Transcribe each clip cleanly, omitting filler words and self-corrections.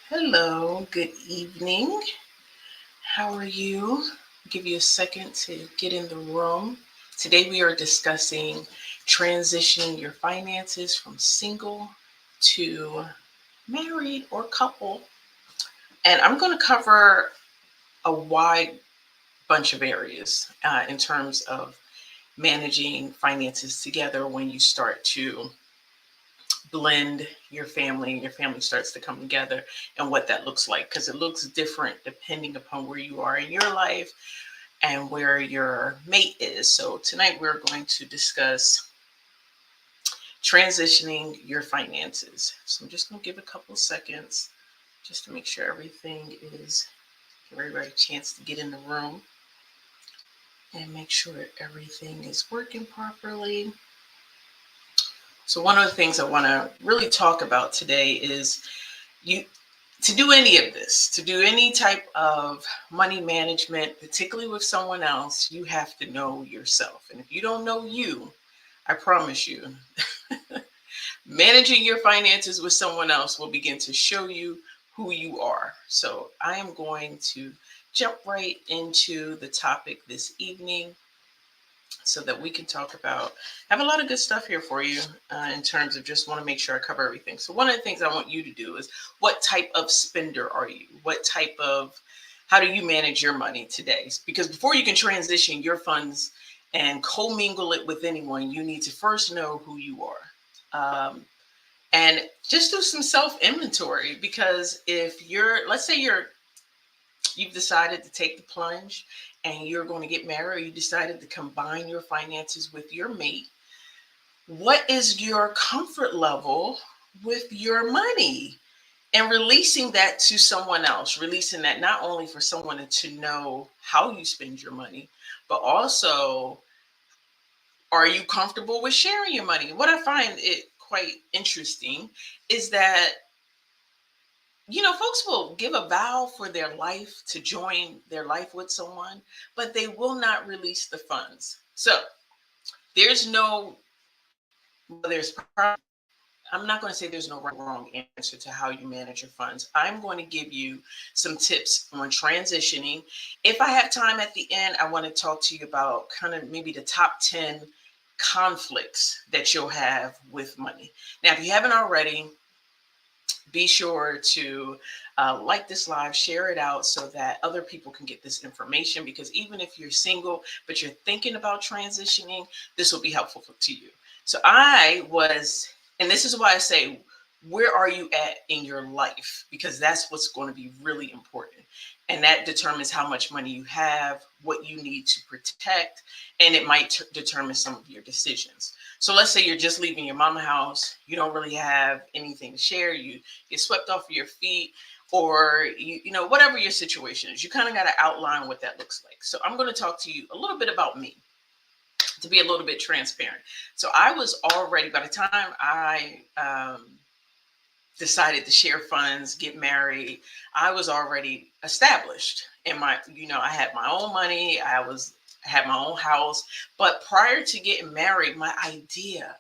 Hello, good evening. How are you? I'll give you a second to get in the room. Today we are discussing transitioning your finances from single to married or couple. And I'm going to cover a wide bunch of areas in terms of managing finances together when you start to blend your family and your family starts to come together and what that looks like because it looks different depending upon where you are in your life and where your mate is. So tonight we're going to discuss transitioning your finances. So I'm just going to give a couple seconds just to make sure everything is, give everybody a chance to get in the room and make sure everything is working properly. So one of the things I want to really talk about today is you to do any of this, to do any type of money management, particularly with someone else, you have to know yourself. And if you don't know you, I promise you, managing your finances with someone else will begin to show you who you are. So I am going to jump right into the topic this evening so that we can talk about. I have a lot of good stuff here for you in terms of just want to make sure I cover everything. So one of the things I want you to do is, what type of spender are you? What type of, how do you manage your money today? Because before you can transition your funds and commingle it with anyone, you need to first know who you are. And just do some self inventory, because if you're, let's say you've decided to take the plunge and you're going to get married, or you decided to combine your finances with your mate, what is your comfort level with your money? And releasing that to someone else, releasing that not only for someone to know how you spend your money, but also, are you comfortable with sharing your money? What I find it quite interesting is that folks will give a vow for their life to join their life with someone, but they will not release the funds. So there's no, well, I'm not going to say there's no right or wrong answer to how you manage your funds. I'm going to give you some tips on transitioning. If I have time at the end, I want to talk to you about kind of maybe the top 10 conflicts that you'll have with money. Now, if you haven't already, be sure to like this live, share it out so that other people can get this information. Because even if you're single, but you're thinking about transitioning, this will be helpful to you. So and this is why I say, where are you at in your life? Because that's what's going to be really important. And that determines how much money you have, what you need to protect, and it might determine some of your decisions. So let's say you're just leaving your mama house, you don't really have anything to share, you get swept off of your feet, or whatever your situation is, you kind of got to outline what that looks like. So I'm going to talk to you a little bit about me, to be a little bit transparent. So I was already, by the time I decided to share funds, get married, I was already established in my, I had my own money, I had my own house. But prior to getting married, my idea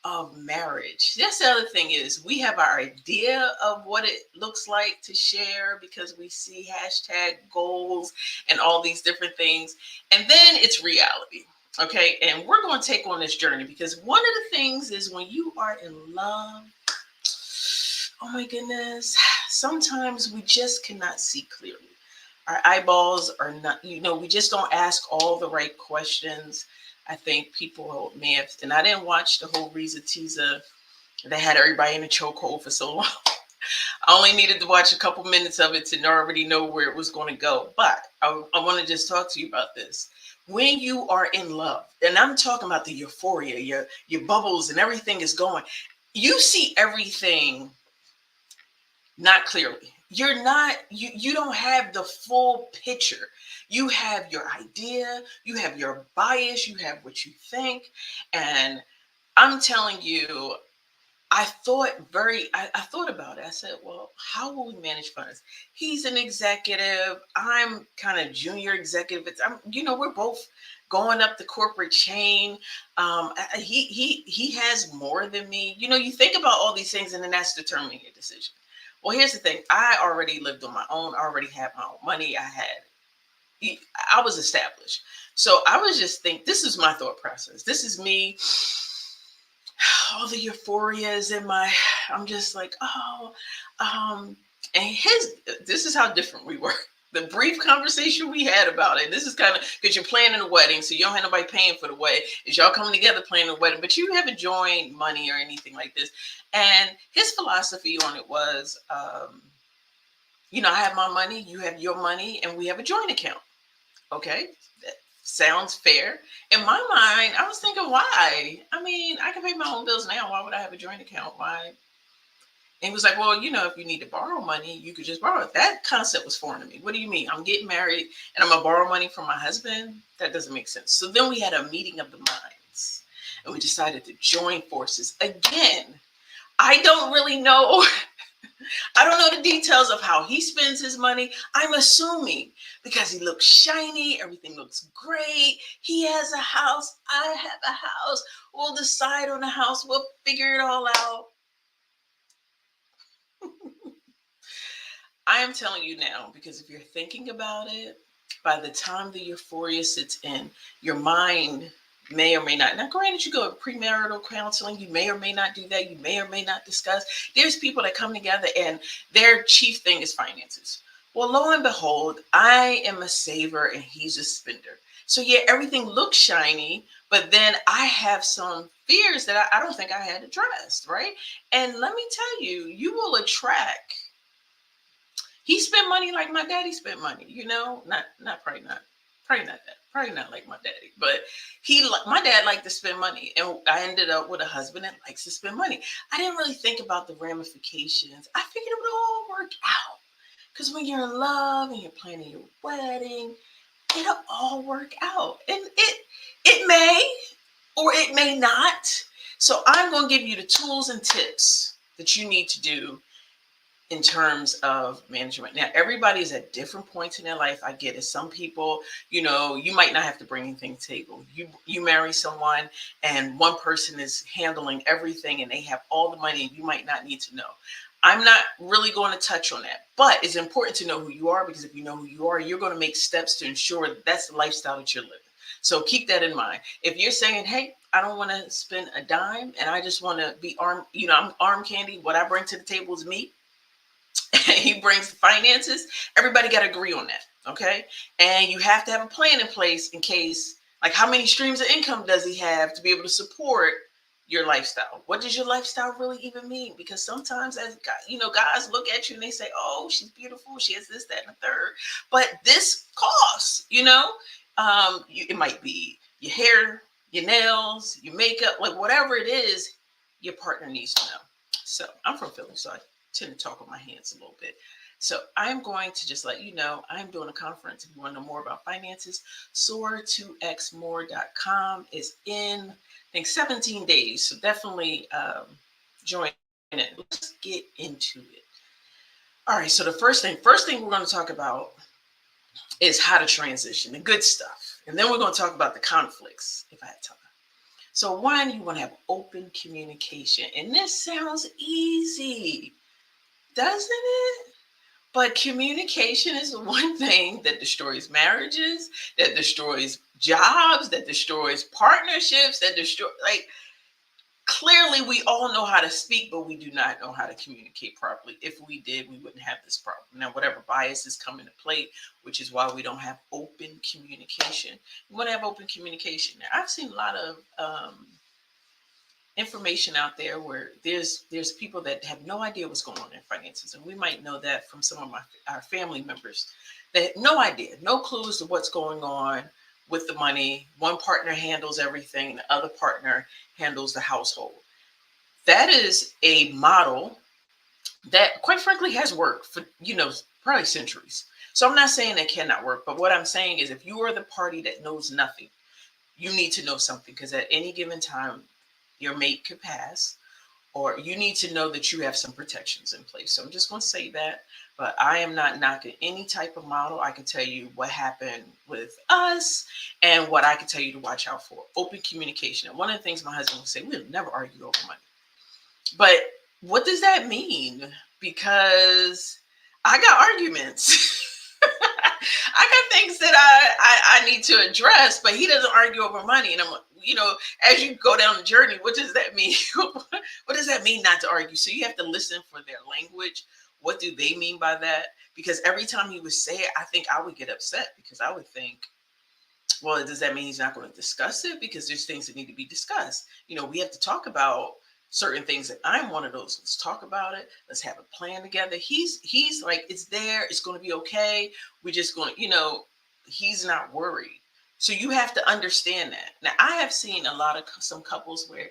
of marriage, that's the other thing, is we have our idea of what it looks like to share because we see hashtag goals and all these different things. And then it's reality. Okay. And we're going to take on this journey, because one of the things is, when you are in love, oh my goodness, sometimes we just cannot see clearly. Our eyeballs are not, we just don't ask all the right questions. I think people may have, and I didn't watch the whole Reza teaser that had everybody in a chokehold for so long. I only needed to watch a couple minutes of it to already know where it was going to go. But I want to just talk to you about this. When you are in love, and I'm talking about the euphoria, your bubbles and everything is going, you see everything not clearly. You don't have the full picture. You have your idea, you have your bias, you have what you think. And I'm telling you, I thought about it. I said, well, how will we manage funds? He's an executive. I'm kind of junior executive. We're both going up the corporate chain. He has more than me. You think about all these things, and then that's determining your decision. Well, here's the thing. I already lived on my own. I already had my own money. I was established. So I was just think this is my thought process. This is me. All the euphoria is in my, I'm just like, oh, um, and this is how different we were. The brief conversation we had about it. This is kind of because you're planning a wedding, so you don't have nobody paying for the wedding. Is y'all coming together planning a wedding, but you haven't joined money or anything like this. And his philosophy on it was, I have my money, you have your money, and we have a joint account. Okay, that sounds fair. In my mind, I was thinking, why? I mean, I can pay my own bills now. Why would I have a joint account? Why? And he was like, well, if you need to borrow money, you could just borrow it. That concept was foreign to me. What do you mean? I'm getting married and I'm going to borrow money from my husband? That doesn't make sense. So then we had a meeting of the minds and we decided to join forces. Again, I don't really know. I don't know the details of how he spends his money. I'm assuming because he looks shiny, everything looks great. He has a house. I have a house. We'll decide on the house. We'll figure it all out. I am telling you now, because if you're thinking about it, by the time the euphoria sits in, your mind may or may not. Now, granted, you go to premarital counseling, you may or may not do that. You may or may not discuss. There's people that come together and their chief thing is finances. Well, lo and behold, I am a saver and he's a spender. So yeah, everything looks shiny, but then I have some fears that I don't think I had addressed, right? And let me tell you, you will attract. He spent money like my daddy spent money, probably not that, probably not like my daddy, but my dad liked to spend money, and I ended up with a husband that likes to spend money. I didn't really think about the ramifications. I figured it would all work out because when you're in love and you're planning your wedding, it'll all work out, and it may or it may not. So I'm going to give you the tools and tips that you need to do in terms of management. Now, everybody is at different points in their life. I get it. Some people, you might not have to bring anything to the table. You marry someone and one person is handling everything and they have all the money and you might not need to know. I'm not really going to touch on that, but it's important to know who you are, because if you know who you are, you're going to make steps to ensure that that's the lifestyle that you're living. So keep that in mind. If you're saying, hey, I don't want to spend a dime and I just want to be I'm arm candy. What I bring to the table is me. He brings the finances. Everybody got to agree on that. Okay. And you have to have a plan in place in case, like, how many streams of income does he have to be able to support your lifestyle? What does your lifestyle really even mean? Because sometimes as guys look at you and they say, oh, she's beautiful. She has this, that, and the third. But this costs, it might be your hair, your nails, your makeup, like whatever it is, your partner needs to know. So I'm from Philly, so I tend to talk with my hands a little bit. So I'm going to just let you know I'm doing a conference. If you want to know more about finances, soar2xmore.com is in, I think, 17 days. So definitely join it. Let's get into it. All right. So the first thing we're going to talk about is how to transition, the good stuff. And then we're going to talk about the conflicts, if I have time. So one, you want to have open communication. And this sounds easy, doesn't it? But communication is the one thing that destroys marriages, that destroys jobs, that destroys partnerships, clearly we all know how to speak, but we do not know how to communicate properly. If we did, we wouldn't have this problem. Now, whatever biases come into play, which is why we don't have open communication. We want to have open communication. Now, I've seen a lot of information out there where there's people that have no idea what's going on in finances, and we might know that from some of our family members. They have no idea, no clues to what's going on with the money. One partner handles everything, the other partner handles the household. That is a model that, quite frankly, has worked for probably centuries. So I'm not saying it cannot work, but what I'm saying is if you are the party that knows nothing, you need to know something, because at any given time your mate could pass, or you need to know that you have some protections in place. So I'm just going to say that, but I am not knocking any type of model. I can tell you what happened with us and what I can tell you to watch out for. Open communication. And one of the things my husband would say, we'll never argue over money. But what does that mean? Because I got arguments. I got things that I need to address, but he doesn't argue over money. And I'm, as you go down the journey, what does that mean? What does that mean not to argue? So you have to listen for their language. What do they mean by that? Because every time he would say it, I think I would get upset because I would think, well, does that mean he's not going to discuss it? Because there's things that need to be discussed. We have to talk about certain things, and I'm one of those. Let's talk about it. Let's have a plan together. He's like, it's there. It's going to be okay. We're just going to, he's not worried. So you have to understand that. Now, I have seen a lot of some couples where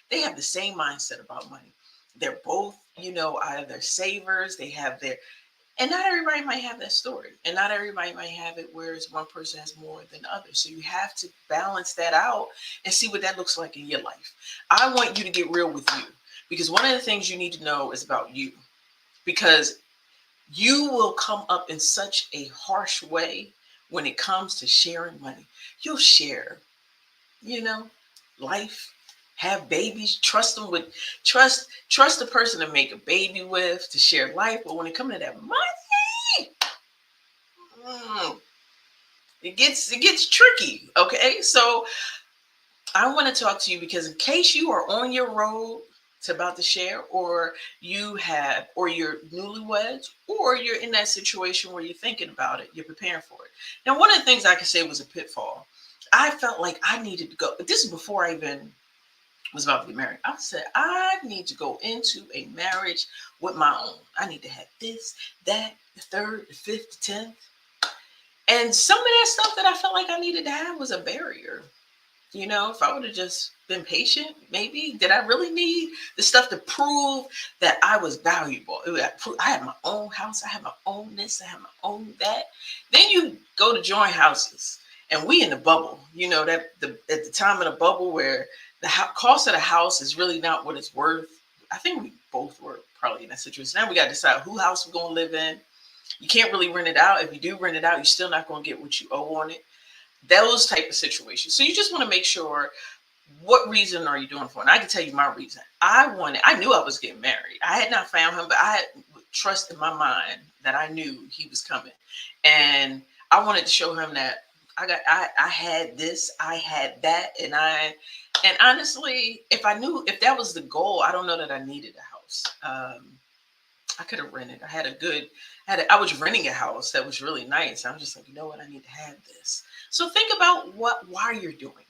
they have the same mindset about money. They're both, either savers. They have their, and not everybody might have that story. And not everybody might have it whereas one person has more than others. So you have to balance that out and see what that looks like in your life. I want you to get real with you, because one of the things you need to know is about you. Because you will come up in such a harsh way when it comes to sharing money. You'll share, life, have babies, trust them with trust the person to make a baby with, to share life. But when it comes to that money, it gets tricky. Okay, so I want to talk to you because in case you are on your road to about to share, or you're newlyweds, or you're in that situation where you're thinking about it, you're preparing for it. Now, one of the things I could say was a pitfall. I felt like I needed to go. This is before I even was about to get married. I said, I need to go into a marriage with my own. I need to have this, that, the third, the fifth, the 10th. And some of that stuff that I felt like I needed to have was a barrier. If I would have just been patient, maybe. Did I really need the stuff to prove that I was valuable? I had my own house. I had my own this. I had my own that. Then you go to joint houses, and we in the bubble. At the time of the bubble where the cost of the house is really not what it's worth. I think we both were probably in that situation. Now we got to decide who house we're going to live in. You can't really rent it out. If you do rent it out, you're still not going to get what you owe on it. Those type of situations. So you just want to make sure, what reason are you doing it for? And I can tell you my reason. I knew I was getting married. I had not found him, but I had trust in my mind that I knew he was coming. And I wanted to show him that I had this, I had that, and honestly, if that was the goal, I don't know that I needed a house. I could have rented. I was renting a house that was really nice. I'm just like, you know what? I need to have this. So think about why you're doing it.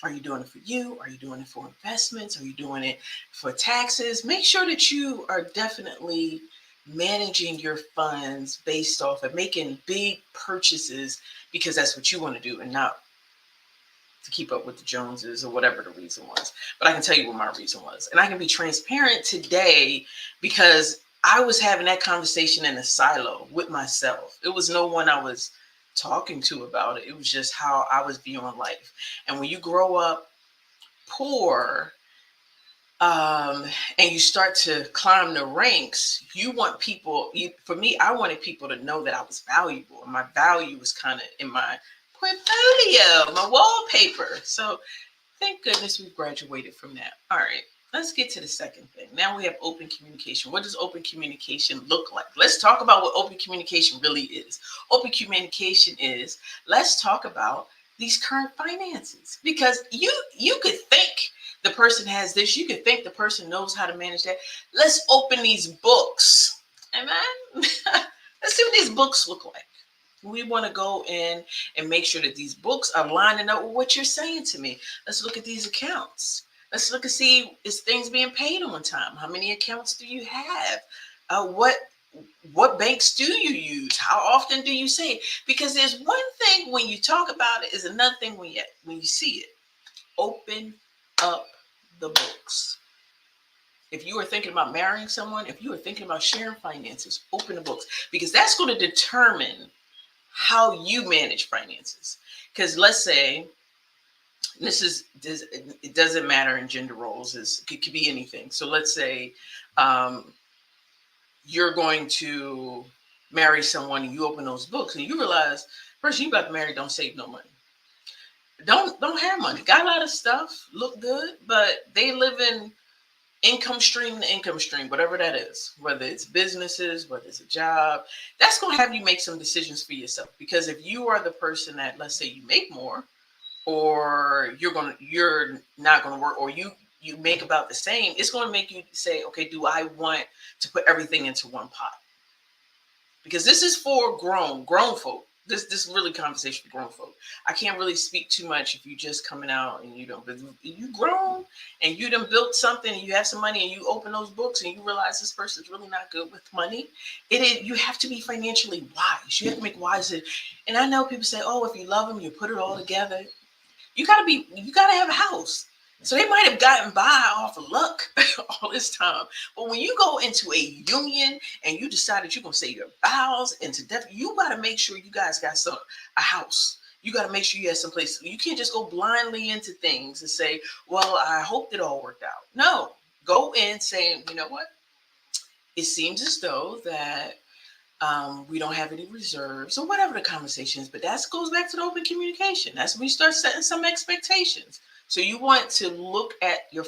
Are you doing it for you? Are you doing it for investments? Are you doing it for taxes? Make sure that you are definitely managing your funds based off of making big purchases because that's what you want to do, and not to keep up with the Joneses or whatever the reason was. But I can tell you what my reason was. And I can be transparent today because I was having that conversation in a silo with myself. It was no one I was talking to about it. It was just how I was viewing life. And when you grow up poor, and you start to climb the ranks, you want people, for me, I wanted people to know that I was valuable. And my value was kind of in my portfolio, my wallpaper. So thank goodness we graduated from that. All right. Let's get to the second thing. Now we have open communication. What does open communication look like? Let's talk about what open communication really is. Open communication is, let's talk about these current finances. Because you could think the person has this. You could think the person knows how to manage that. Let's open these books. Amen? Let's see what these books look like. We want to go in and make sure that these books are lining up with what you're saying to me. Let's look at these accounts. Let's look and see, is things being paid on time? How many accounts do you have? What banks do you use? How often do you say it? Because there's one thing when you talk about it, is another thing when you see it. Open up the books. If you are thinking about marrying someone, if you are thinking about sharing finances, open the books, because that's going to determine how you manage finances. Because let's say, it doesn't matter in gender roles. It could be anything. So let's say you're going to marry someone and you open those books and you realize the person you about to marry don't save no money. Don't have money. Got a lot of stuff, look good, but they live in income stream to income stream, whatever that is, whether it's businesses, whether it's a job, that's going to have you make some decisions for yourself. Because if you are the person that, let's say you make more, or you're not going to work, or you make about the same, it's going to make you say, okay, do I want to put everything into one pot? Because this is for grown folk. This really conversation for grown folk. I can't really speak too much if you just coming out and you don't. But you grown and you done built something and you have some money and you open those books and you realize this person's really not good with money. It is, you have to be financially wise. You have to make wise. And I know people say, oh, if you love them, you put it all together. You gotta have a house. So they might have gotten by off of luck all this time. But when you go into a union and you decide that you're gonna say your vows into death, you gotta make sure you guys got a house. You gotta make sure you have some place. You can't just go blindly into things and say, well, I hope it all worked out. No, go in saying, you know what? It seems as though that we don't have any reserves or whatever the conversation is, but that goes back to the open communication. That's when you start setting some expectations. So you want to look at your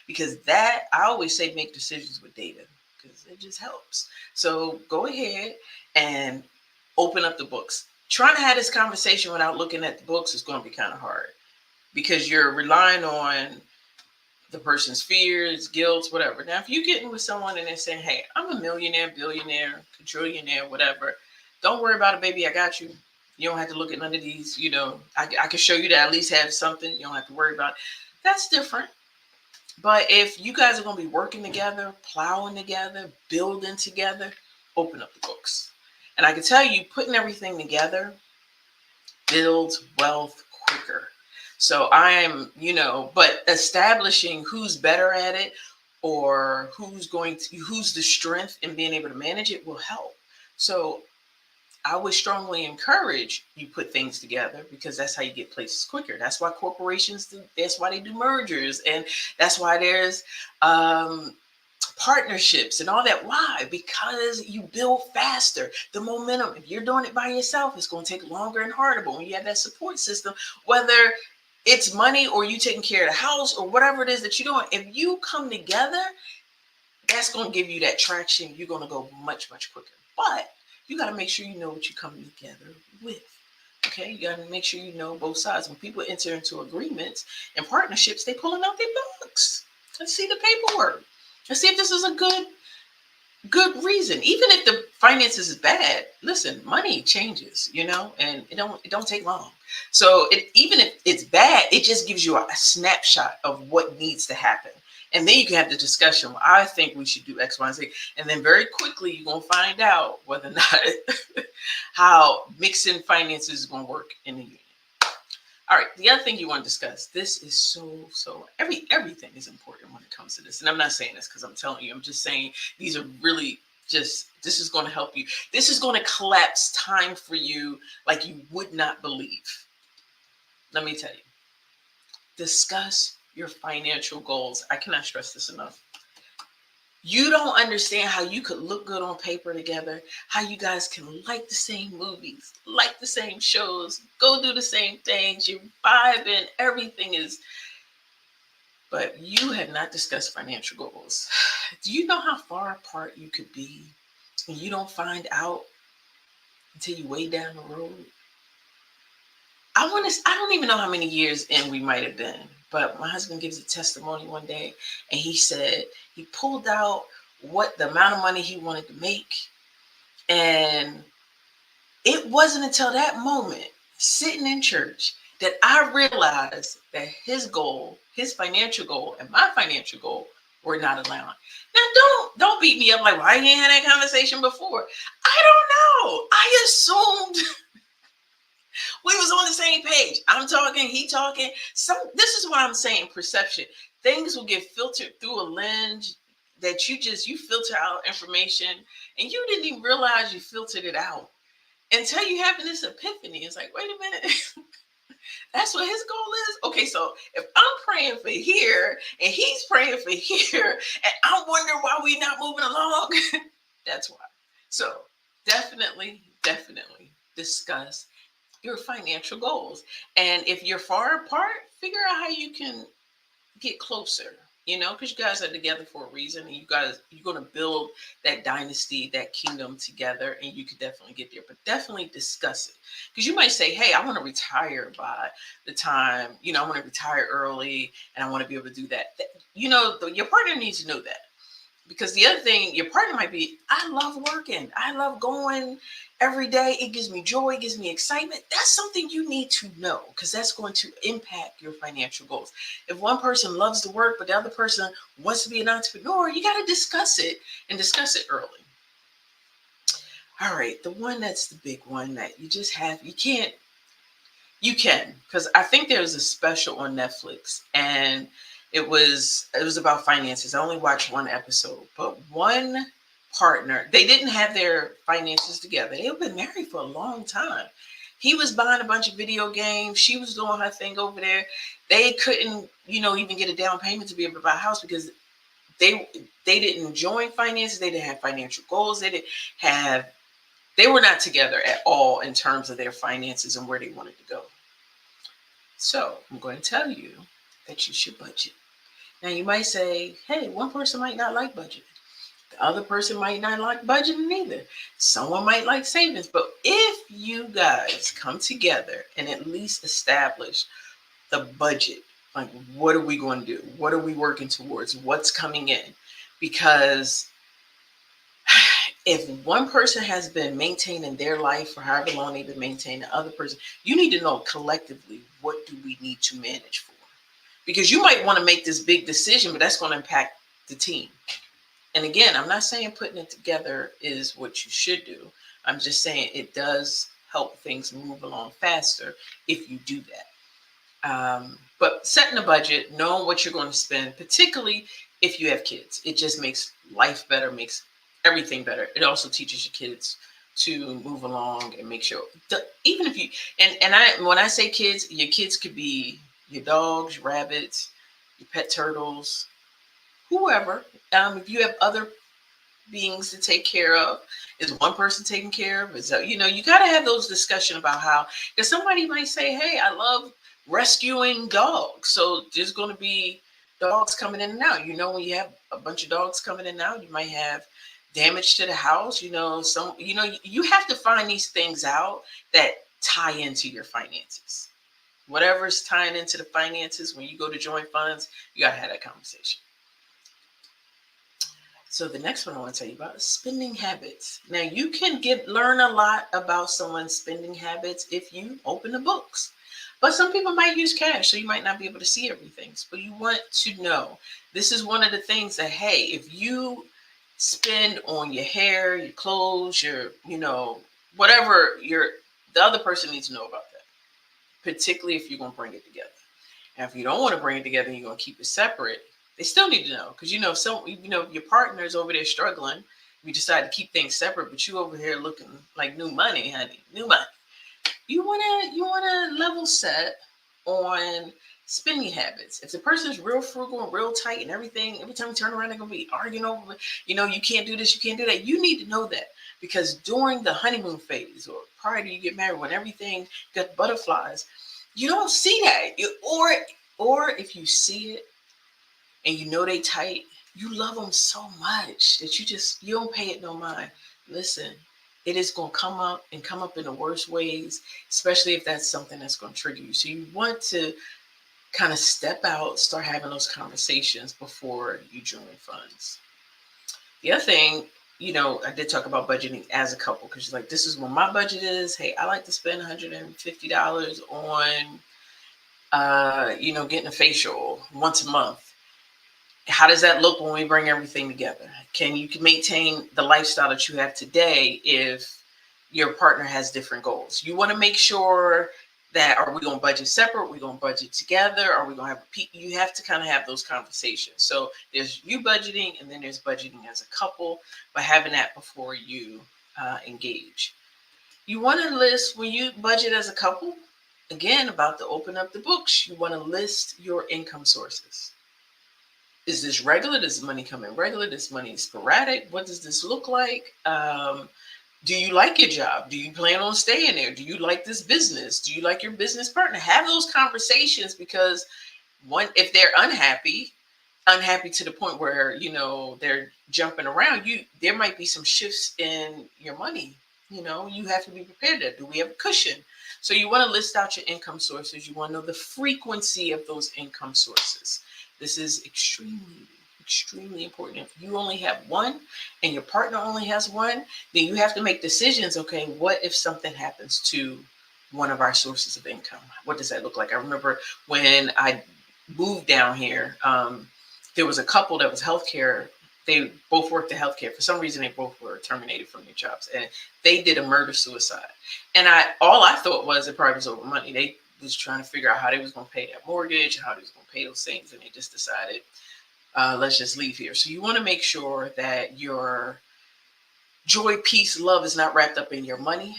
because that, I always say, make decisions with data because it just helps. So go ahead and open up the books. Trying to have this conversation without looking at the books is going to be kind of hard because you're relying on the person's fears, guilt, whatever. Now, if you're getting with someone and they're saying, hey, I'm a millionaire, billionaire, quadrillionaire, whatever, don't worry about it, baby. I got you. You don't have to look at none of these. I can show you that I at least have something. You don't have to worry about it. That's different. But if you guys are going to be working together, plowing together, building together, open up the books. And I can tell you, putting everything together builds wealth quicker. So but establishing who's better at it or who's the strength in being able to manage it will help. So I would strongly encourage you put things together because that's how you get places quicker. That's why corporations that's why they do mergers, and that's why there's partnerships and all that. Why? Because you build faster. The momentum. If you're doing it by yourself, it's going to take longer and harder. But when you have that support system, whether it's money or you taking care of the house or whatever it is that you're doing, if you come together, that's going to give you that traction. You're going to go much, much quicker. But you got to make sure you know what you're coming together with. Okay, you got to make sure you know both sides. When people enter into agreements and partnerships, they pulling out their books. Let's see the paperwork. Let's see if this is a good reason. Even if the finances is bad, listen, money changes, and it don't take long. So even if it's bad, it just gives you a snapshot of what needs to happen. And then you can have the discussion. Well, I think we should do X, Y, and Z. And then very quickly, you're going to find out whether or not how mixing finances is going to work in the union. All right. The other thing you want to discuss, this is so everything is important when it comes to this. And I'm not saying this because I'm telling you, I'm just saying these are really this is going to help you. This is going to collapse time for you like you would not believe. Let me tell you. Discuss your financial goals. I cannot stress this enough. You don't understand how you could look good on paper together, how you guys can like the same movies, like the same shows, go do the same things, you're vibing, everything is, but you have not discussed financial goals. Do you know how far apart you could be and you don't find out until you way down the road? I don't even know how many years in we might have been, but my husband gives a testimony one day and he said he pulled out what the amount of money he wanted to make. And it wasn't until that moment, sitting in church, that I realized that his goal, his financial goal, and my financial goal were not aligned. Now, don't beat me up like, why you ain't had that conversation before? I don't know. I assumed we was on the same page. I'm talking, he talking. This is what I'm saying, perception. Things will get filtered through a lens that you filter out information and you didn't even realize you filtered it out until you having this epiphany. It's like, wait a minute. That's what his goal is? Okay, so if I'm praying for here and he's praying for here and I'm wondering why we're not moving along, that's why. So definitely discuss your financial goals. And if you're far apart, figure out how you can get closer. because you guys are together for a reason, and you're going to build that dynasty, that kingdom together, and you could definitely get there. But definitely discuss it, because you might say, "Hey, I want to retire by the time, I want to retire early, and I want to be able to do that." Your partner needs to know that. Because the other thing, your partner might be, I love working. I love going every day. It gives me joy. It gives me excitement. That's something you need to know, because that's going to impact your financial goals. If one person loves to work, but the other person wants to be an entrepreneur, you got to discuss it, and discuss it early. All right. The one that's the big one that you can, because I think there's a special on Netflix, and it was about finances. I only watched one episode, but one partner, they didn't have their finances together. They've been married for a long time. He was buying a bunch of video games. She was doing her thing over there. They couldn't, even get a down payment to be able to buy a house, because they didn't join finances. They didn't have financial goals. They were not together at all in terms of their finances and where they wanted to go. So I'm going to tell you that you should budget. Now you might say, hey, one person might not like budgeting. The other person might not like budgeting either. Someone might like savings. But if you guys come together and at least establish the budget, like what are we going to do? What are we working towards? What's coming in? Because if one person has been maintaining their life for however long they've been maintaining the other person, you need to know collectively, what do we need to manage for? Because you might want to make this big decision, but that's going to impact the team. And again, I'm not saying putting it together is what you should do. I'm just saying it does help things move along faster if you do that. But setting a budget, knowing what you're going to spend, particularly if you have kids, it just makes life better, makes everything better. It also teaches your kids to move along and make sure, even if you, when I say kids, your kids could be your dogs, your rabbits, your pet turtles, whoever. If you have other beings to take care of, is one person taking care of? You got to have those discussions about how, because somebody might say, hey, I love rescuing dogs. So there's going to be dogs coming in and out. When you have a bunch of dogs coming in and out, you might have damage to the house. You have to find these things out that tie into your finances. Whatever's tying into the finances, when you go to joint funds, you got to have that conversation. So the next one I want to tell you about is spending habits. Now you can learn a lot about someone's spending habits if you open the books. But some people might use cash, so you might not be able to see everything. But you want to know. This is one of the things that, hey, if you spend on your hair, your clothes, your, whatever, the other person needs to know about that, particularly if you're going to bring it together. And if you don't want to bring it together and you're going to keep it separate, they still need to know. Because, your partner is over there struggling. You decide to keep things separate, but you over here looking like new money, honey, new money. You want to level set on spending habits. If the person's real frugal and real tight and everything, every time you turn around, they're going to be arguing over, you can't do this, you can't do that. You need to know that, because during the honeymoon phase or prior to you get married, when everything got butterflies, you don't see that. Or if you see it and they tight, you love them so much that you don't pay it no mind. Listen, it is going to come up in the worst ways, especially if that's something that's going to trigger you. So you want to kind of step out, start having those conversations before you join funds. The other thing, I did talk about budgeting as a couple, because you're like, this is what my budget is. Hey, I like to spend $150 on, getting a facial once a month. How does that look when we bring everything together? Can you maintain the lifestyle that you have today if your partner has different goals? You want to make sure that, are we going to budget separate? Are we going to budget together? Are we going to have, you have to kind of have those conversations. So there's you budgeting, and then there's budgeting as a couple, but having that before you engage. You want to list, when you budget as a couple, again, about to open up the books, you want to list your income sources. Is this regular? Does the money come in regular? Does money sporadic? What does this look like? Do you like your job? Do you plan on staying there? Do you like this business? Do you like your business partner? Have those conversations, because if they're unhappy, unhappy to the point where they're jumping around, there might be some shifts in your money. You have to be prepared. Do we have a cushion? So you want to list out your income sources. You want to know the frequency of those income sources. This is extremely important. If you only have one and your partner only has one, then you have to make decisions. Okay, what if something happens to one of our sources of income? What does that look like? I remember when I moved down here, there was a couple that was healthcare. They both worked in healthcare. For some reason, they both were terminated from their jobs, and they did a murder suicide. And all I thought was it probably was over money. They was trying to figure out how they was going to pay that mortgage, how they was going to pay those things, and they just decided, let's just leave here. So you want to make sure that your joy, peace, love is not wrapped up in your money,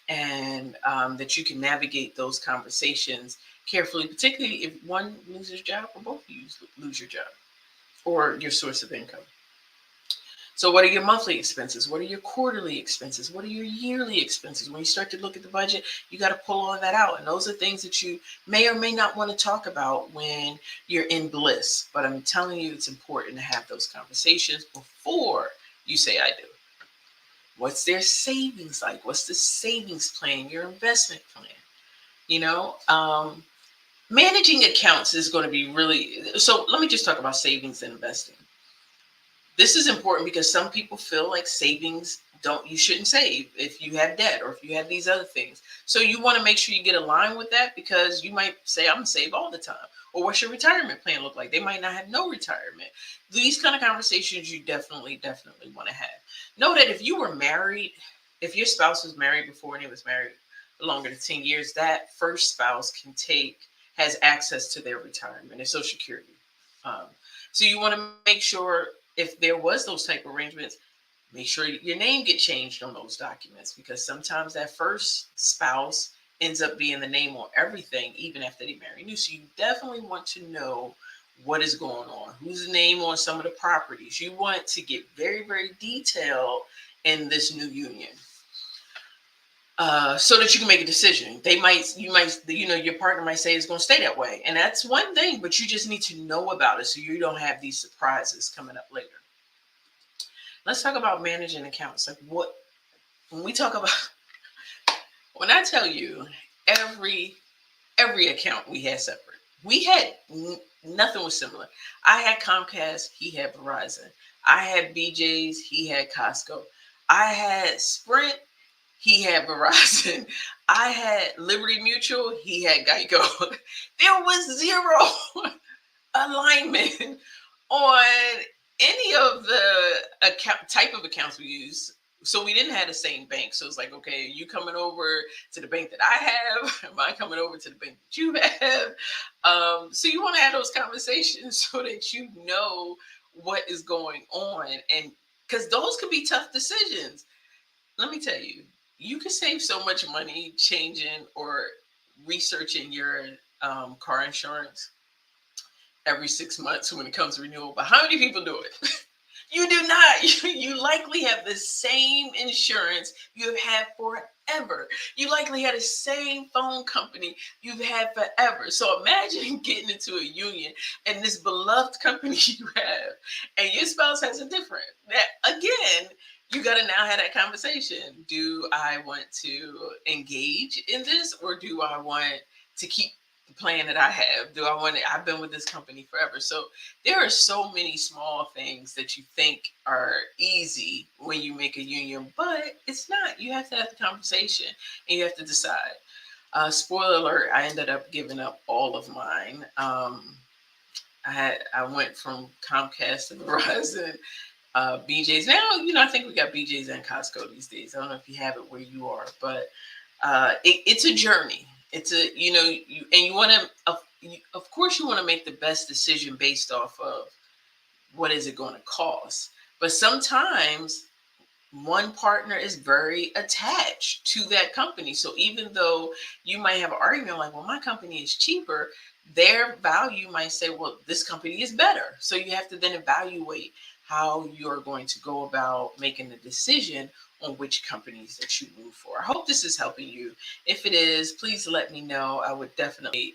and that you can navigate those conversations carefully, particularly if one loses your job or both of you lose your job or your source of income. So what are your monthly expenses? What are your quarterly expenses? What are your yearly expenses? When you start to look at the budget, you got to pull all of that out. And those are things that you may or may not want to talk about when you're in bliss. But I'm telling you, it's important to have those conversations before you say I do. What's their savings like? What's the savings plan, your investment plan? You know, managing accounts is going to be really, so let me just talk about savings and investing. This is important because some people feel like savings you shouldn't save if you have debt or if you have these other things. So you want to make sure you get aligned with that, because you might say, I'm going to save all the time. Or what's your retirement plan look like? They might not have no retirement. These kind of conversations you definitely want to have. Know that if you were married, if your spouse was married before and he was married longer than 10 years, that first spouse has access to their retirement and Social Security. So you want to make sure, if there was those type of arrangements, make sure your name get changed on those documents, because sometimes that first spouse ends up being the name on everything, even after they marry new. So you definitely want to know what is going on, who's the name on some of the properties. You want to get very, very detailed in this new union. So that you can make a decision. Your partner might say it's going to stay that way. And that's one thing, but you just need to know about it so you don't have these surprises coming up later. Let's talk about managing accounts. Like when I tell you every account we had separate. We had nothing was similar. I had Comcast, he had Verizon. I had BJ's, he had Costco. I had Sprint, he had Verizon. I had Liberty Mutual, he had Geico. There was zero alignment on any of the type of accounts we use. So we didn't have the same bank. So it's like, okay, you coming over to the bank that I have? Am I coming over to the bank that you have? So you want to have those conversations so that you know what is going on. And because those could be tough decisions. Let me tell you, you can save so much money changing or researching your car insurance every 6 months when it comes to renewal. But how many people do it? You do not. You likely have the same insurance you have had forever. You likely had the same phone company you've had forever. So imagine getting into a union and this beloved company you have, and your spouse has a different. That again, you got to now have that conversation. Do I want to engage in this, or do I want to keep the plan that I have? I've been with this company forever. So there are so many small things that you think are easy when you make a union, but it's not. You have to have the conversation and you have to decide. Spoiler alert, I ended up giving up all of mine. I went from Comcast to Verizon, BJ's. Now, I think we got BJ's and Costco these days. I don't know if you have it where you are, but it's a journey. It's you want to, of course, you want to make the best decision based off of what is it going to cost. But sometimes one partner is very attached to that company. So even though you might have an argument like, well, my company is cheaper, their value might say, well, this company is better. So you have to then evaluate how you're going to go about making the decision on which companies that you move for. I hope this is helping you. If it is, please let me know. I would definitely,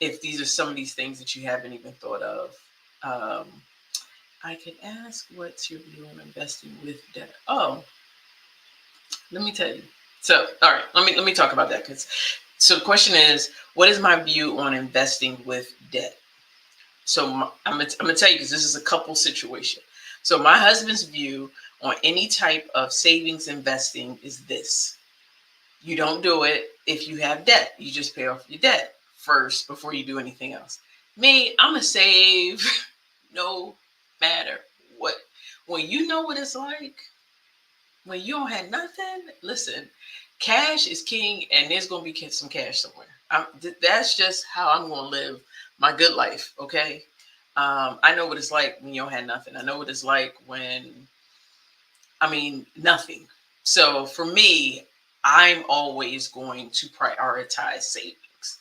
if these are some of these things that you haven't even thought of. Um, I can ask, what's your view on investing with debt? Oh, let me tell you. So, all right, let me talk about that. Because so the question is, what is my view on investing with debt? So I'm gonna tell you, because this is a couple situation. So my husband's view on any type of savings investing is this: you don't do it if you have debt. You just pay off your debt first before you do anything else. Me, I'm gonna save no matter what. When you know what it's like, when you don't have nothing, listen, cash is king, and there's gonna be some cash somewhere. That's just how I'm gonna live my good life. Okay, I know what it's like when you don't have nothing. I know what it's like when, I mean, nothing. So for me, I'm always going to prioritize savings.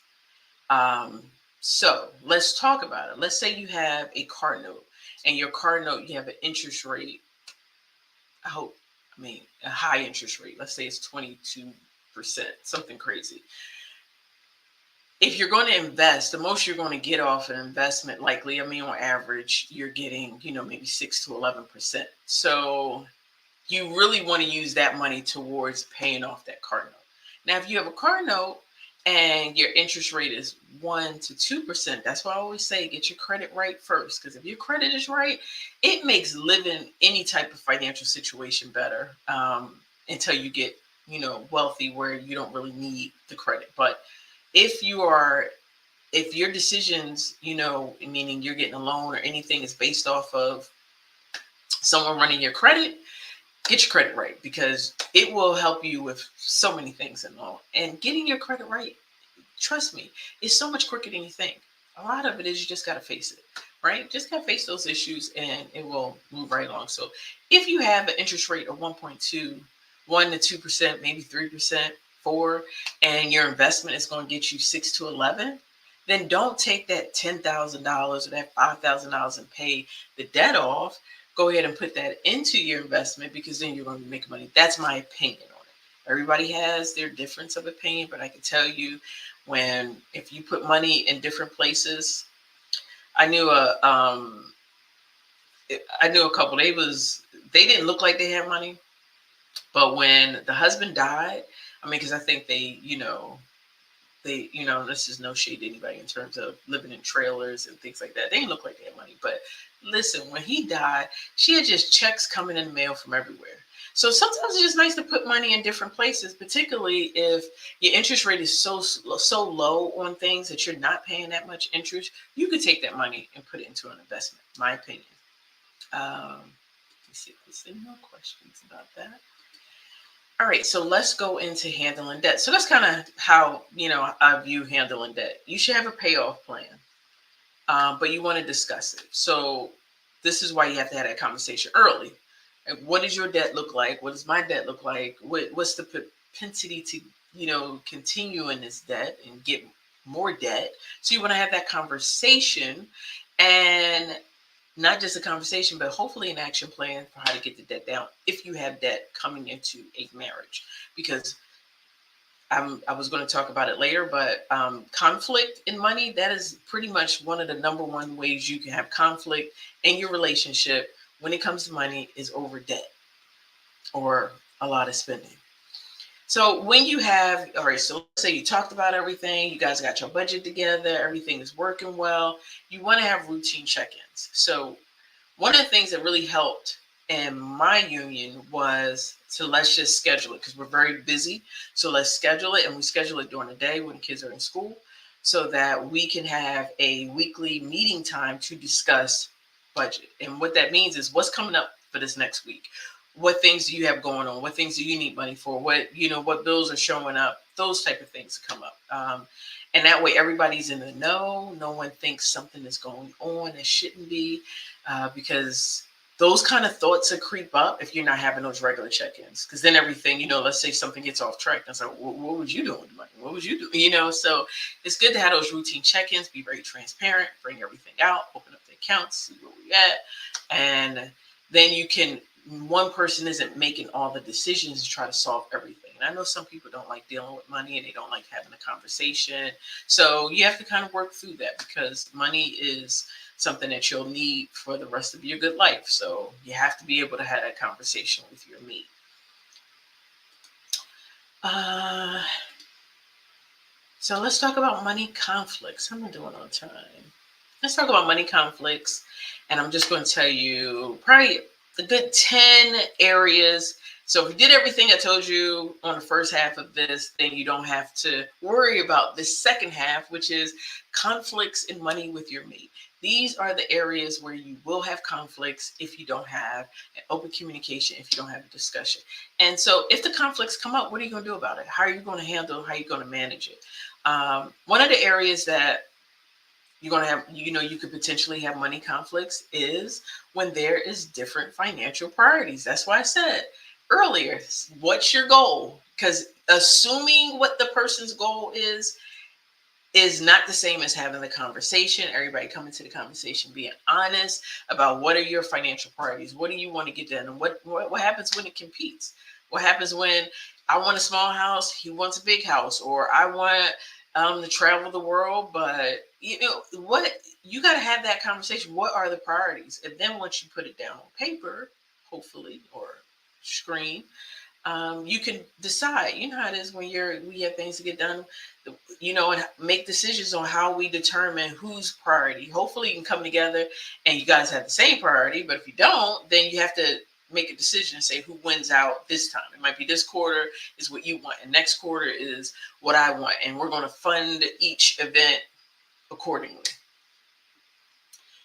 Um, so let's talk about it. Let's say you have a car note, and your car note, you have an interest rate. I hope, I mean, a high interest rate. Let's say it's 22%, something crazy. If you're going to invest, the most you're going to get off an investment, likely, I mean, on average, you're getting, maybe 6 to 11%. So you really want to use that money towards paying off that car note. Now, if you have a car note and your interest rate is 1 to 2%, that's why I always say get your credit right first. Because if your credit is right, it makes living any type of financial situation better, until you get, wealthy, where you don't really need the credit. But if you are, if your decisions, meaning you're getting a loan or anything, is based off of someone running your credit, get your credit right, because it will help you with so many things in law. And getting your credit right, trust me, is so much quicker than you think. A lot of it is you just got to face it, right? Just got to face those issues, and it will move right along. So if you have an interest rate of 1.2, 1 to 2%, maybe 3%, 4, and your investment is going to get you 6 to 11, then don't take that $10,000 or that $5,000 and pay the debt off. Go ahead and put that into your investment, because then you're going to make money. That's my opinion on it. Everybody has their difference of opinion, but I can tell you, if you put money in different places, I knew a couple. They didn't look like they had money, but when the husband died, I mean, because I think this is no shade to anybody in terms of living in trailers and things like that. They didn't look like they had money. But listen, when he died, she had just checks coming in the mail from everywhere. So sometimes it's just nice to put money in different places, particularly if your interest rate is so low on things that you're not paying that much interest. You could take that money and put it into an investment, my opinion. Let me see if there's any more questions about that. All right, so let's go into handling debt. So that's kind of how, I view handling debt. You should have a payoff plan, but you want to discuss it. So this is why you have to have that conversation early. And what does your debt look like? What does my debt look like? What's the propensity to, continue in this debt and get more debt? So you want to have that conversation, and not just a conversation, but hopefully an action plan for how to get the debt down if you have debt coming into a marriage. Because I was going to talk about it later, but conflict in money, that is pretty much one of the number one ways you can have conflict in your relationship when it comes to money, is over debt or a lot of spending. So when you have, all right, so let's say you talked about everything, you guys got your budget together, everything is working well, you want to have routine check-ins. So one of the things that really helped in my union was to, let's just schedule it, because we're very busy. So let's schedule it, and we schedule it during the day when the kids are in school, so that we can have a weekly meeting time to discuss budget. And what that means is, what's coming up for this next week? What things do you have going on? What things do you need money for? What bills are showing up? Those type of things come up. And that way everybody's in the know. No one thinks something is going on that shouldn't be, because those kind of thoughts that creep up if you're not having those regular check-ins. Because then everything, let's say something gets off track. And it's like, what was you doing with the money? What was you doing? So it's good to have those routine check-ins, be very transparent, bring everything out, open up the accounts, see where we're at. And then one person isn't making all the decisions to try to solve everything. And I know some people don't like dealing with money, and they don't like having a conversation. So you have to kind of work through that, because money is something that you'll need for the rest of your good life. So you have to be able to have that conversation with your mate. So let's talk about money conflicts. How am I doing on time? Let's talk about money conflicts. And I'm just going to tell you probably the good 10 areas. So if you did everything I told you on the first half of this, then you don't have to worry about the second half, which is conflicts in money with your mate. These are the areas where you will have conflicts if you don't have an open communication, if you don't have a discussion. And so if the conflicts come up, what are you going to do about it? How are you going to handle, how are you going to manage it? One of the areas that you're going to have, you could potentially have money conflicts is when there is different financial priorities. That's why I said earlier, what's your goal? Because assuming what the person's goal is not the same as having the conversation. Everybody coming to the conversation, being honest about what are your financial priorities? What do you want to get done? And what happens when it competes? What happens when I want a small house, he wants a big house, or I want to travel the world, but what you got to have that conversation. What are the priorities? And then once you put it down on paper, hopefully, or screen, you can decide. You know how it is when we have things to get done, and make decisions on how we determine whose priority. Hopefully you can come together and you guys have the same priority, but if you don't, then you have to make a decision and say who wins out this time. It might be this quarter is what you want, and next quarter is what I want, and we're going to fund each event accordingly.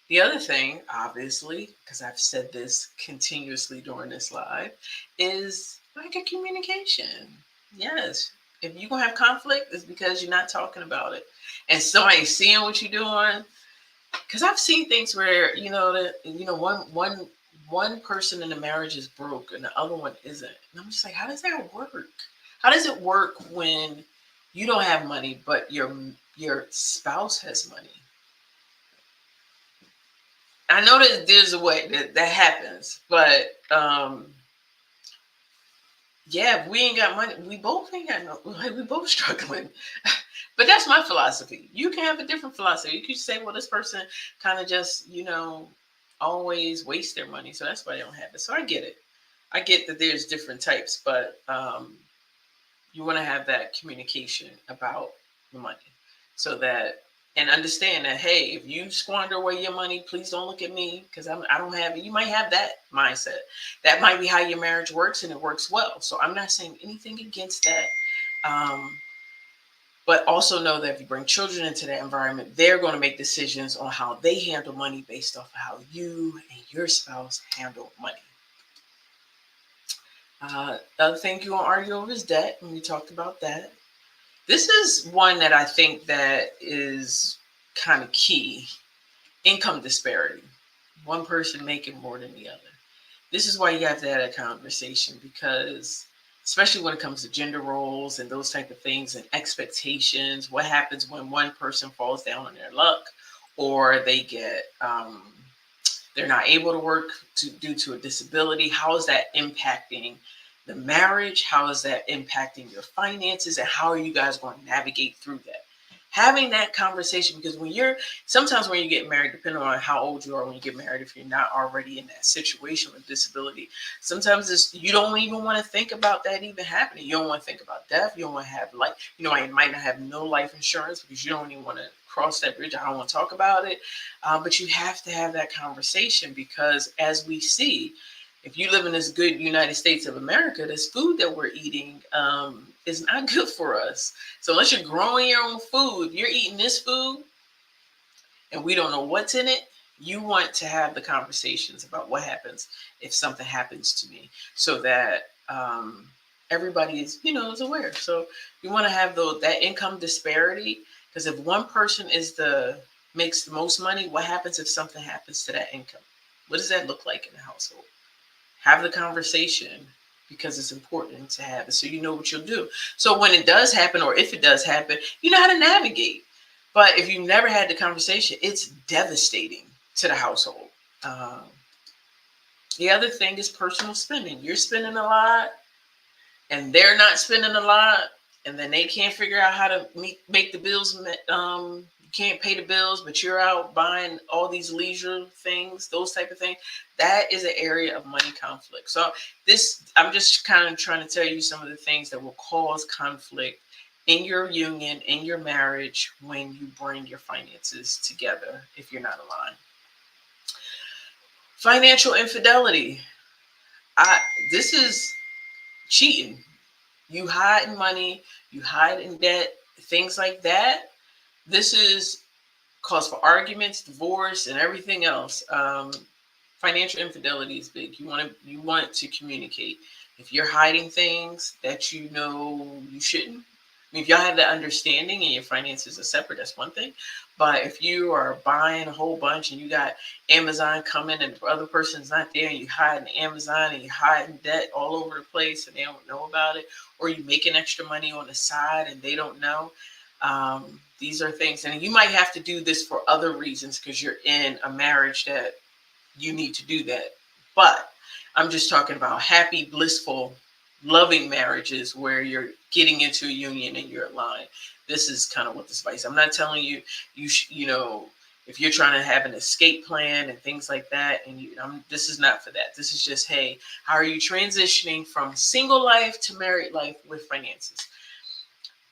The other thing, obviously, because I've said this continuously during this live, is lack of communication. Yes. If you're going to have conflict, it's because you're not talking about it. And somebody's seeing what you're doing. Because I've seen things where, one person in the marriage is broke and the other one isn't. And I'm just like, how does that work? How does it work when you don't have money, but your spouse has money? I know that there's a way that happens, but if we ain't got money, we both ain't got no, we both struggling. But that's my philosophy. You can have a different philosophy. You could say, well, this person kind of just, always waste their money, so that's why they don't have it. So I get it. I get that there's different types, but you want to have that communication about the money so that, and understand that, hey, if you squander away your money, please don't look at me because I don't have it. You might have that mindset. That might be how your marriage works, and it works well. So I'm not saying anything against that. But also know that if you bring children into that environment, they're going to make decisions on how they handle money based off of how you and your spouse handle money. The other thing you won't argue over is debt, and we talked about that. This is one that I think that is kind of key. Income disparity. One person making more than the other. This is why you have to have that conversation, because especially when it comes to gender roles and those type of things and expectations, what happens when one person falls down on their luck, or they get they're not able to work due to a disability? How is that impacting the marriage? How is that impacting your finances? And how are you guys going to navigate through that? Having that conversation, because sometimes when you get married, depending on how old you are when you get married, if you're not already in that situation with disability, sometimes you don't even want to think about that even happening. You don't want to think about death. You don't want to have you might not have no life insurance because you don't even want to cross that bridge. I don't want to talk about it. But you have to have that conversation, because as we see, if you live in this good United States of America, this food that we're eating is not good for us. So unless you're growing your own food, you're eating this food and we don't know what's in it, you want to have the conversations about what happens if something happens to me, so that everybody is, is aware. So you want to have that income disparity, because if one person makes the most money, what happens if something happens to that income? What does that look like in the household? Have the conversation, because it's important to have it so you know what you'll do. So when it does happen, or if it does happen, you know how to navigate. But if you've never had the conversation, it's devastating to the household. The other thing is personal spending. You're spending a lot and they're not spending a lot, and then they can't figure out how to make the bills can't pay the bills, but you're out buying all these leisure things, those type of things. That is an area of money conflict. So I'm just kind of trying to tell you some of the things that will cause conflict in your union, in your marriage, when you bring your finances together, if you're not aligned. Financial infidelity. This is cheating. You hide in money, you hide in debt, things like that. This is cause for arguments, divorce, and everything else. Financial infidelity is big. You want to communicate. If you're hiding things that you know you shouldn't, I mean, if y'all have that understanding and your finances are separate, that's one thing. But if you are buying a whole bunch and you got Amazon coming and the other person's not there, and you hide in Amazon and you hide in debt all over the place and they don't know about it, or you making extra money on the side and they don't know. These are things, and you might have to do this for other reasons because you're in a marriage that you need to do that. But I'm just talking about happy, blissful, loving marriages where you're getting into a union and you're aligned. This is kind of what this advice. I'm not telling you if you're trying to have an escape plan and things like that, and this is not for that. This is just, hey, how are you transitioning from single life to married life with finances?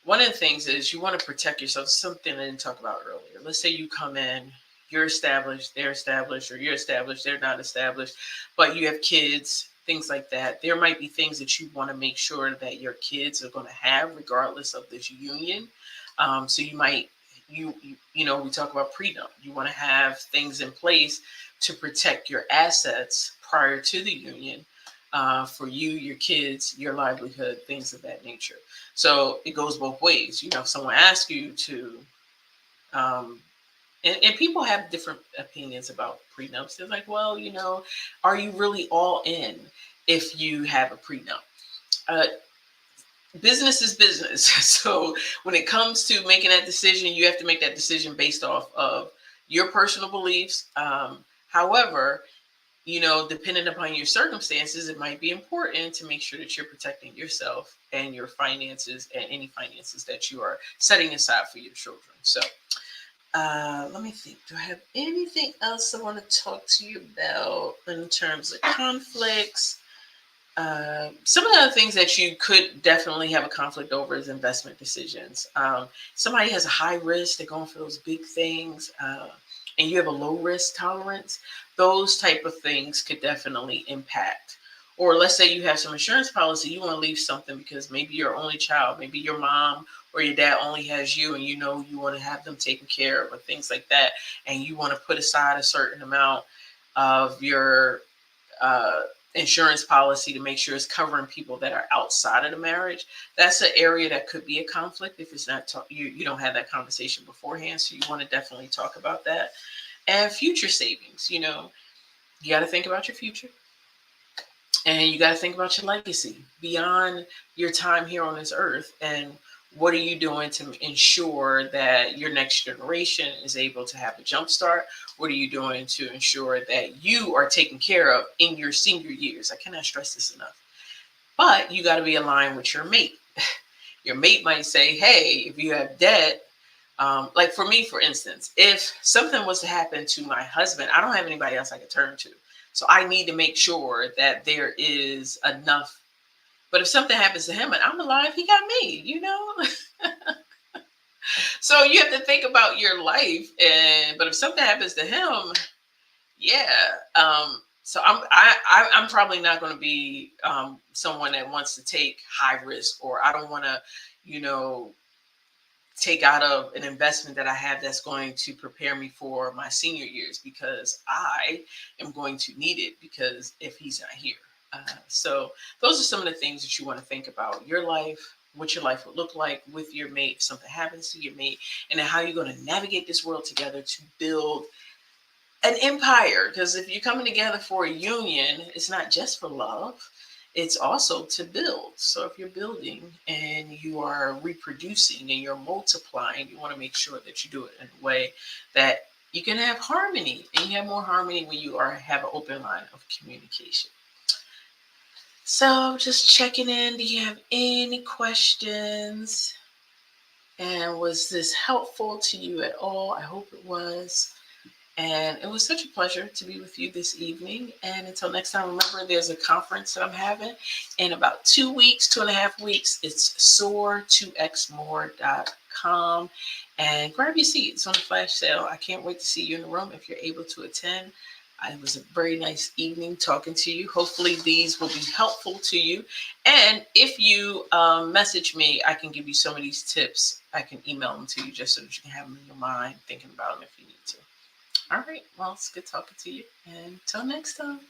One of the things is you want to protect yourself. Something I didn't talk about earlier. Let's say you come in, you're established, they're established, or you're established, they're not established, but you have kids, things like that. There might be things that you want to make sure that your kids are going to have regardless of this union. So you might, we talk about prenup. You want to have things in place to protect your assets prior to the union, for you, your kids, your livelihood, things of that nature. So it goes both ways. If someone asks you to, and people have different opinions about prenups. They're like, well, are you really all in if you have a prenup? Business is business. So when it comes to making that decision, you have to make that decision based off of your personal beliefs. However, depending upon your circumstances, it might be important to make sure that you're protecting yourself and your finances and any finances that you are setting aside for your children. So let me think. Do I have anything else I want to talk to you about in terms of conflicts? Some of the other things that you could definitely have a conflict over is investment decisions. Somebody has a high risk, they're going for those big things, and you have a low risk tolerance. Those type of things could definitely impact. Or let's say you have some insurance policy, you want to leave something because maybe your only child, maybe your mom or your dad only has you, and you want to have them taken care of or things like that, and you want to put aside a certain amount of your insurance policy to make sure it's covering people that are outside of the marriage. That's an area that could be a conflict if it's not you don't have that conversation beforehand. So you want to definitely talk about that. And future savings, you got to think about your future, and you got to think about your legacy beyond your time here on this earth. And what are you doing to ensure that your next generation is able to have a jump start? What are you doing to ensure that you are taken care of in your senior years? I cannot stress this enough. But you got to be aligned with your mate. Your mate might say, hey, if you have debt, like for me, for instance, if something was to happen to my husband, I don't have anybody else I can turn to. So I need to make sure that there is enough. But if something happens to him and I'm alive, he got me, So you have to think about your life. But if something happens to him, yeah. So I'm probably not going to be someone that wants to take high risk, or I don't want to, take out of an investment that I have that's going to prepare me for my senior years, because I am going to need it because if he's not here. So those are some of the things that you want to think about. Your life, what your life would look like with your mate if something happens to your mate, and then how you're going to navigate this world together to build an empire. Because if you're coming together for a union, it's not just for love, it's also to build. So if you're building and you are reproducing and you're multiplying, you want to make sure that you do it in a way that you can have harmony, and you have more harmony when you have an open line of communication. So just checking in. Do you have any questions? And was this helpful to you at all? I hope it was. And it was such a pleasure to be with you this evening. And until next time, remember there's a conference that I'm having in about 2 weeks, 2.5 weeks. It's soar2xmore.com. And grab your seat. It's on the flash sale. I can't wait to see you in the room if you're able to attend. It was a very nice evening talking to you. Hopefully, these will be helpful to you. And if you message me, I can give you some of these tips. I can email them to you just so that you can have them in your mind, thinking about them if you need to. All right. Well, it's good talking to you. And until next time.